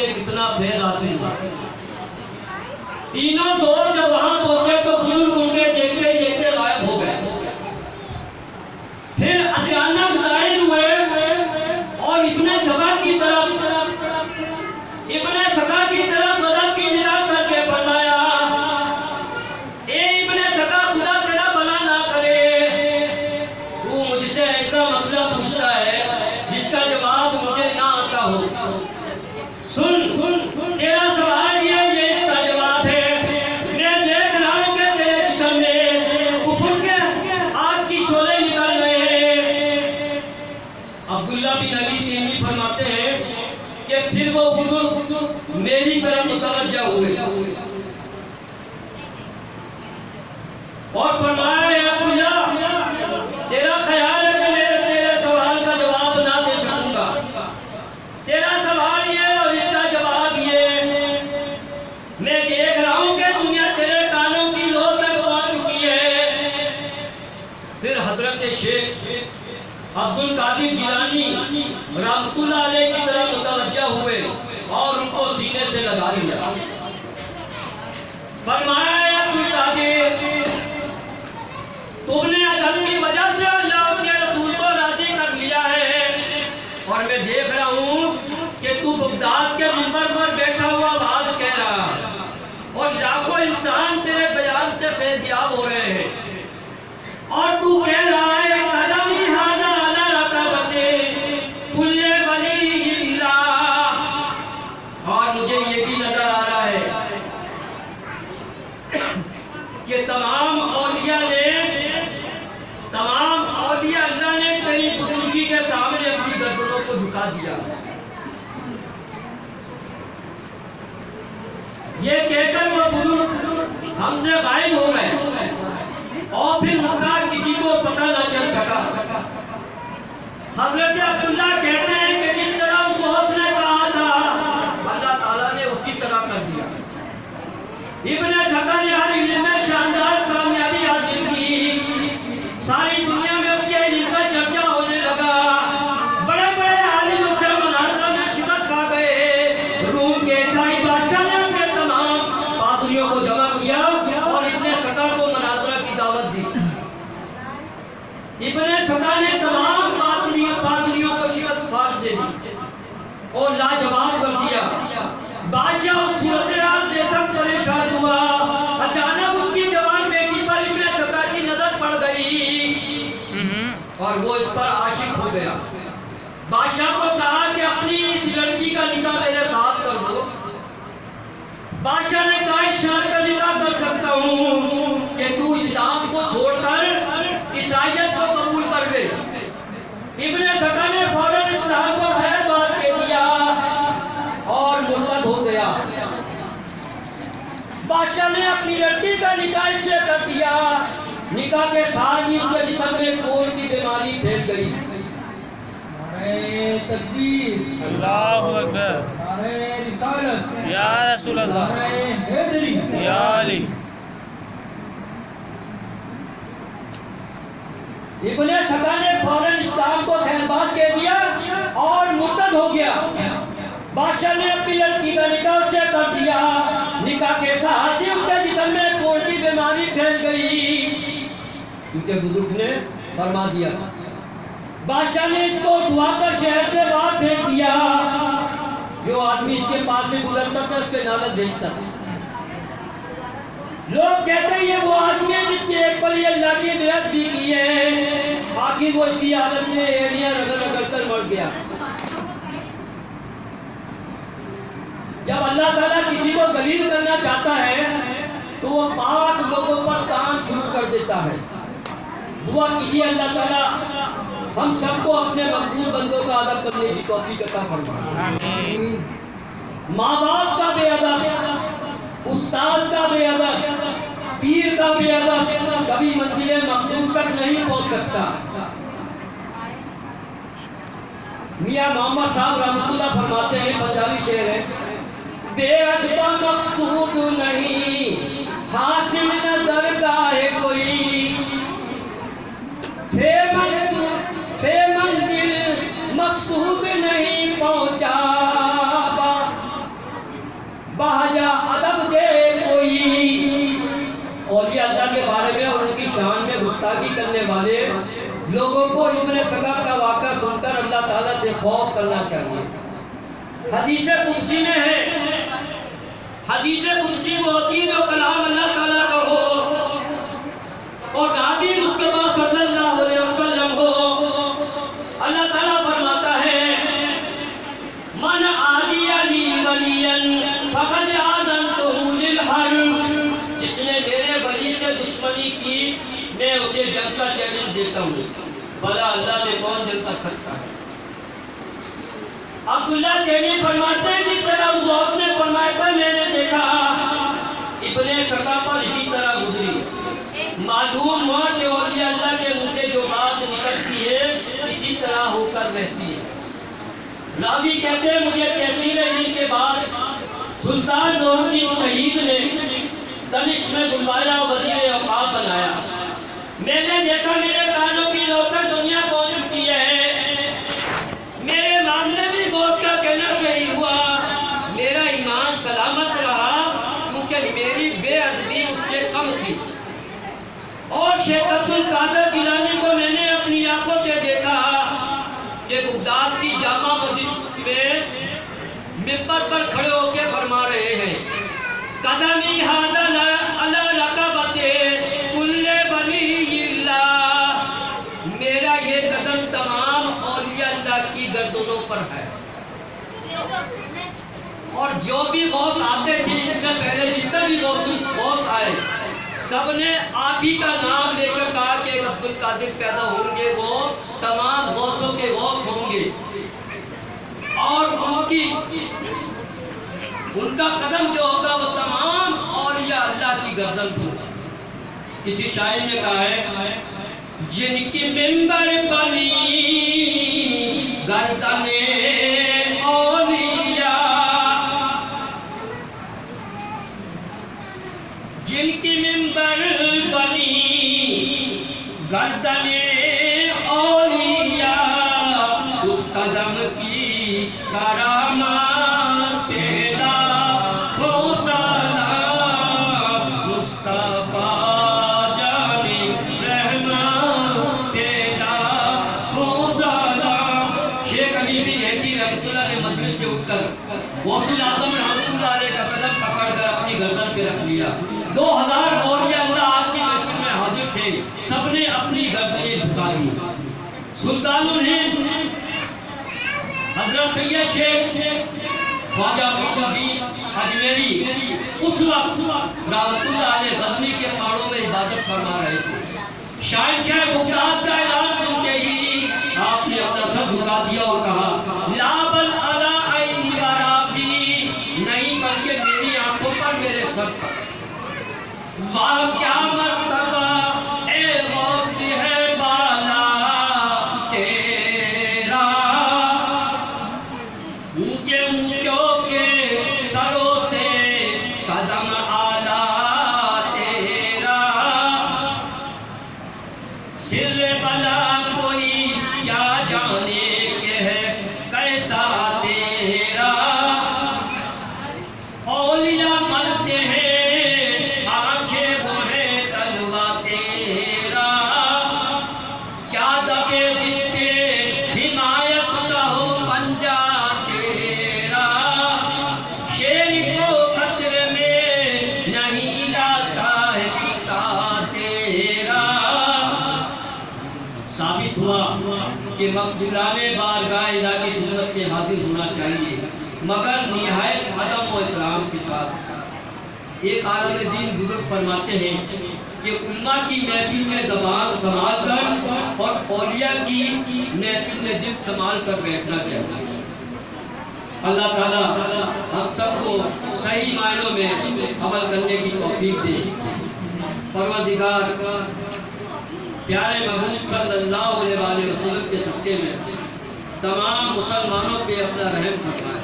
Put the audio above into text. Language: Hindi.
मुझे कितना फैल हासिल हुआ। तीनों दोस्त जब वहां पहुंचे तो बुजुर्ग उनके देखते देखते गायब हो गए। फिर अचानक जाहिर हुए और इब्ने सबा की तरफ मदद की निगाह करके फरमाया, ए इब्ने सबा, खुदा तेरा भला ना करे, तू मुझसे ऐसा मसला पूछता है जिसका जवाब मुझे ना आता हो। सुन तेरा सवाल ये इसका जवाब है। मैं देख रहा हूं कि तेरे जिस्म में कुफ्र के आग की शोले निकल रहे हैं। अब्दुल्ला बिन अली तैमी फरमाते हैं कि फिर वो बुजुर्ग मेरी तरफ मुतवज्जह हुए और फरमाया, अब्दुल्ला, तेरा ख्याल है कि मैं तेरे सवाल का जवाब ना दे सकूंगा। तेरा सवाल ये और इसका जवाब ये, मैं देख रहा हूं कि दुनिया तेरे कानों की लो तक पहुंच चुकी है। फिर हजरत शेख अब्दुल कादिर जिलानी रहमतुल्लाह अलैह की तरफ मुतवज्जह हुए और उनको सीने से लगा लिया। फरमाया, अब्दुल कादिर, तुमने अदब की वजह से अल्लाह के रसूल को राजी कर लिया है और मैं देख रहा हूँ कि तू बगदाद के मिंबर पर बैठा हुआ आवाज कह रहा है और लाखों इंसान तेरे बयान से फैज़याब हो रहे हैं और तू कह रहा है, कदम ही हाज़ा अला रक़बते कुल्ले वलीइल्लाह। और मुझे ये भी नजर आ रहा है कि तमाम औलिया अल्लाह ने तेरी बुजुर्गी के सामने अपनी गर्दनों को झुका दिया। ये कहकर वो बुजुर्ग हमसे गायब हो गए और फिर उनका किसी को पता ना चल सका। हजरत अब्दुल्ला कहते हैं कि जिस तरह उस गौस ने कहा था अल्लाह ताला ने उसी तरह कर दिया। इब्ने सका ने हर इल्म में शानदार कामयाबी हासिल की। सारी दुनिया में उसके इल्म का चर्चा होने लगा। बड़े बड़े आलिम उससे मुनाज़रा में शिकस्त खा गए। रूम के ईसाई बादशाह ने अपने तमाम पादरियों को जमा किया और इब्ने सका को मुनाज़रा की दावत दी। इब्ने सका ने तमाम पादरियों को शिकस्त फाड़ दे दी और लाजवाब कर दिया। बादशाह उस सूरत-ए-हाल देखकर परेशान हुआ। अचानक उसकी जवान बेटी पर इब्ने सका की नजर पड़ गई और वो इस पर आशिक हो गया। बादशाह को कहा कि अपनी इस लड़की का निकाह मेरे साथ कर दो। बादशाह ने कहा, इस शर्त का निकाह कर सकता हूँ कि तू इस्लाम को छोड़कर ईसाईयत को कबूल कर ले। इब्ने सका ने फौरन इस्लाम को खैरबाद कह दिया और मुर्तद हो गया। बादशाह ने अपनी लड़की का निकाह इससे कर दिया। निकाह के साथ ही उसके जिस्म में खून की बीमारी फैल गई। तकबीर, अल्लाहु अकबर, रिसालत, या रसूल अल्लाह, या अली। इब्ने सका ने फौरन इस्लाम को खैरबाद कह दिया और मुर्तद हो गया। बादशाह ने अपनी लड़की का निकाह उससे कर दिया। निकाह के साथ ही उसके जिस्म में खून की बीमारी फैल गई क्योंकि बुजुर्ग ने फरमा दिया। बादशाह ने इसको उठवाकर शहर से बाहर फेंक दिया। जो आदमी इसके पास से गुजरता था उस पे लानत भेजता था। लोग कहते हैं ये वो आदमी है जिसने एक पल अल्लाह की बेअत भी की है, बाकी वो इसी हालत में एड़ियां रगड़ कर मर गया। जब अल्लाह ताला किसी को दलील करना चाहता है तो वो पाक लोगों पर काम शुरू कर देता है। दुआ कीजिए अल्लाह ताला हम सबको अपने मकबूल बंदों का अदब करने की तौफीक अता फरमाए। आमीन। माँ बाप का बेअदब, उस्ताद का बेअदब, पीर का बेअदब कभी मंजिले मकसूद तक नहीं पहुंच सकता। मियां मोहम्मद साहब रहमतुल्लाह फरमाते हैं, पंजाबी शेर है, बेअदब मकसूद नहीं हासिल नजर गाहे कोई, थे मंजिल मकसूद नहीं पहुंचा, गुस्ताखी करने वाले लोगों को इब्ने सगर का वाक़ा सुनकर अल्लाह ताला से खौफ करना चाहिए। हदीस कुदसी में है, हदीस कुदसी वो होती है जो कलाम अल्लाह ताला का हो और नबी मुस्तफा सल्लल्लाहु अलैहि वसल्लम हो। अल्लाह ताला फरमाता है, मन आदिया ली वलियन फक़द आज़नतहु लिल हर्ब, जिसने मेरे वली से दुश्मनी की मैं उसे जंग का चैलेंज देता हूँ। भला अल्लाह से कौन जंग कर सकता है? अब्दुल्लाह तेमी फरमाते हैं, जिस तरह उस औरत ने फरमाया था, मैंने देखा इब्ने सका पर इसी तरह गुजरी। मालूम हुआ कि औलिया अल्लाह के मुंह से जो बात निकलती है इसी तरह होकर रहती है। रावी कहते हैं, मुझे कैसी दिन के बाद सुल्तान नूरुद्दीन शहीद ने दमिश्क में बुलवाया, वज़ीर औक़ाफ़ बनाया। मैंने देखा मेरे कानों की नौकर दुनिया पहुंच चुकी है। मेरे मामले में दोस्त का कहना सही हुआ, मेरा ईमान सलामत रहा क्योंकि मेरी बेअदबी उससे कम थी। और शेख अब्दुल कादिर जिलानी को मैंने अपनी आंखों से देखा कि बगदाद की जामा मस्जिद में मिंबर पर खड़े होकर फरमा रहे हैं, कदमी हादा अला रक़बते कुल्ले वलियिल्लाह, मेरा ये कदम तमाम औलिया अल्लाह की गर्दनों पर है। और जो भी गौस आते थे इनसे पहले जितने भी गौस आए, सबने आप ही का नाम लेकर कहा कि एक अब्दुल कादिर पैदा होंगे, वो तमाम गौसों के गौस होंगे और उनका कदम जो होगा वो तमाम औलिया अल्लाह की गर्दन होगा। किसी शायर ने कहा है, जिनकी मिंबर बनी गर्दने औलिया, जिनकी मिंबर बनी गर्दने औलिया, उस कदम की करामात पेला खो सलाम मुस्तफा जाने रहमान पेला खो सलाम। शेख अली बिन हदी रहमतुल्लाह ने मजलिस से उठकर गौसुल आज़म रहमतुल्लाह अलैह का कदम पकड़कर अपनी गर्दन पे रख लिया। 2000 औलिया अल्लाह आपकी महफिल में हाजिर थे, सबने अपनी गर्दनें झुका दी। सुल्तानुल हिंद हजरत सैयद शेख ख्वाजा मोइनुद्दीन अजमेरी उस वक्त रहमतुल्लाह अलैह गजनी के पहाड़ों में इबादत फरमा रहे थे। शहंशाह बगदाद का ऐलान सुनते ही आपने अपना सर झुका दिया और कहा, ला बल अला ऐनी व राज़ी, नहीं बल्कि मेरी आंखों पर, मेरे सर पर। वाह क्या मर्तबा ए वक्त है बाला तेरा, ऊंचे ऊंचों के सरों से कदम आला तेरा, सिर बला कोई क्या जाने के है कैसा तेरा, औलिया मरते हैं आंखें वो है तलवा तेरा, क्या दबे जिसके हिमायत का हो पंजा तेरा, शेर को खतरे में नहीं लाता है पिता तेरा। साबित हुआ कि मकबूलाने बारगाह इलाही की खिदमत में हाजिर होना चाहिए, मगर निहायत अदब और इकराम के साथ। एक आलम दीन बुजुर्ग फरमाते हैं कि उम्मा की महफिल में ज़बान संभाल कर और औलिया की महफिल में दिल संभाल कर बैठना चाहिए। अल्लाह ताला हम सबको सही मायनों में अमल करने की तौफीक दे। परवरदिगार प्यारे महबूब सल्लल्लाहु अलैहि वसल्लम के सदक़े में तमाम मुसलमानों पे अपना रहम फरमाए।